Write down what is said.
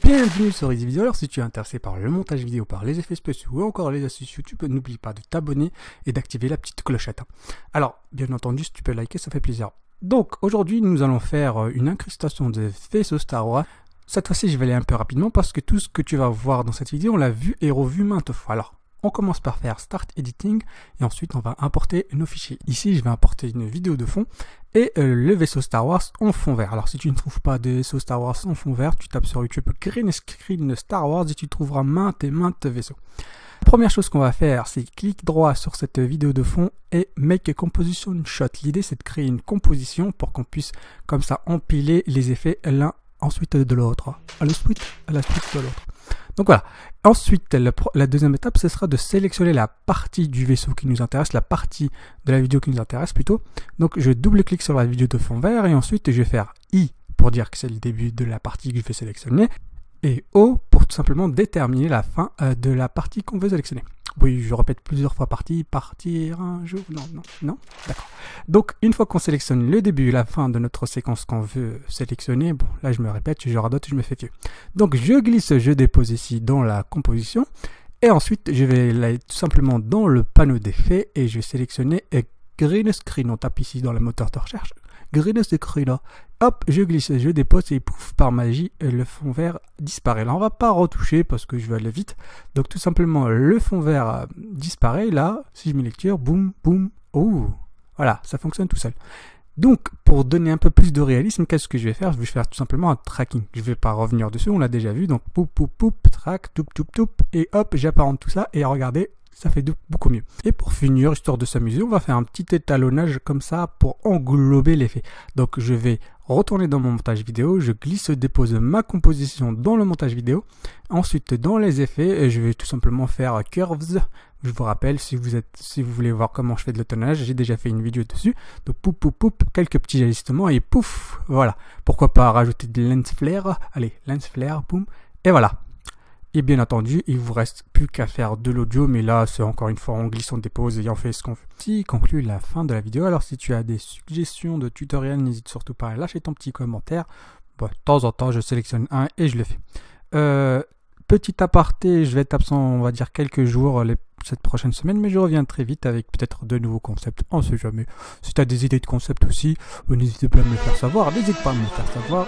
Bienvenue sur Easy Video. Alors si tu es intéressé par le montage vidéo, par les effets spéciaux ou encore les astuces YouTube, n'oublie pas de t'abonner et d'activer la petite clochette. Alors bien entendu, si tu peux liker, ça fait plaisir. Donc aujourd'hui nous allons faire une incrustation de vaisseaux Star Wars. Cette fois-ci je vais aller un peu rapidement parce que tout ce que tu vas voir dans cette vidéo on l'a vu et revu maintes fois. Alors on commence par faire Start Editing et ensuite on va importer nos fichiers. Ici je vais importer une vidéo de fond et le vaisseau Star Wars en fond vert. Alors si tu ne trouves pas de vaisseau Star Wars en fond vert, tu tapes sur YouTube Green Screen Star Wars et tu trouveras maintes et maintes vaisseaux. Première chose qu'on va faire, c'est clic droit sur cette vidéo de fond et Make a Composition Shot. L'idée c'est de créer une composition pour qu'on puisse comme ça empiler les effets l'un ensuite de l'autre, à la suite de l'autre. Donc voilà. Ensuite, la deuxième étape, ce sera de sélectionner la partie du vaisseau qui nous intéresse, la partie de la vidéo qui nous intéresse plutôt. Donc je double-clique sur la vidéo de fond vert et ensuite je vais faire I pour dire que c'est le début de la partie que je vais sélectionner et O pour tout simplement déterminer la fin de la partie qu'on veut sélectionner. Oui, je répète plusieurs fois partir un jour, non, d'accord. Donc, une fois qu'on sélectionne le début et la fin de notre séquence qu'on veut sélectionner, bon, là je me répète, je radote, je me fais vieux. Donc, je glisse, je dépose ici dans la composition, et ensuite, je vais aller tout simplement dans le panneau d'effets, et je vais sélectionner Green Screen. On tape ici dans le moteur de recherche, Green Screen là. Hop, je glisse, je dépose et pouf, par magie, le fond vert disparaît. Là, on va pas retoucher parce que je vais aller vite. Donc, tout simplement, le fond vert disparaît. Là, si je mets lecture, boum, boum, oh, voilà, ça fonctionne tout seul. Donc, pour donner un peu plus de réalisme, qu'est-ce que je vais faire? Je vais faire tout simplement un tracking. Je vais pas revenir dessus, on l'a déjà vu. Donc, poup, poup, poup, track, toup, toup, toup, et hop, j'apparente tout ça. Et regardez, ça fait beaucoup mieux. Et pour finir, histoire de s'amuser, on va faire un petit étalonnage comme ça pour englober l'effet. Donc je vais retourner dans mon montage vidéo, je glisse, dépose ma composition dans le montage vidéo. Ensuite, dans les effets, je vais tout simplement faire Curves. Je vous rappelle, si vous voulez voir comment je fais de l'étalonnage, j'ai déjà fait une vidéo dessus. Donc poup, poup, poup, quelques petits ajustements et pouf, voilà. Pourquoi pas rajouter de lens flare. Allez, lens flare, boum, et voilà. Et bien entendu, il vous reste plus qu'à faire de l'audio, mais là, c'est encore une fois, on glisse, on dépose et on fait ce qu'on veut. Qui conclut la fin de la vidéo. Alors, si tu as des suggestions de tutoriels, n'hésite surtout pas à lâcher ton petit commentaire. Bon, de temps en temps, je sélectionne un et je le fais. Petit aparté, je vais être absent, on va dire, quelques jours cette prochaine semaine, mais je reviens très vite avec peut-être de nouveaux concepts, on sait jamais. Si tu as des idées de concepts aussi, n'hésite pas à me le faire savoir, n'hésite pas à me le faire savoir.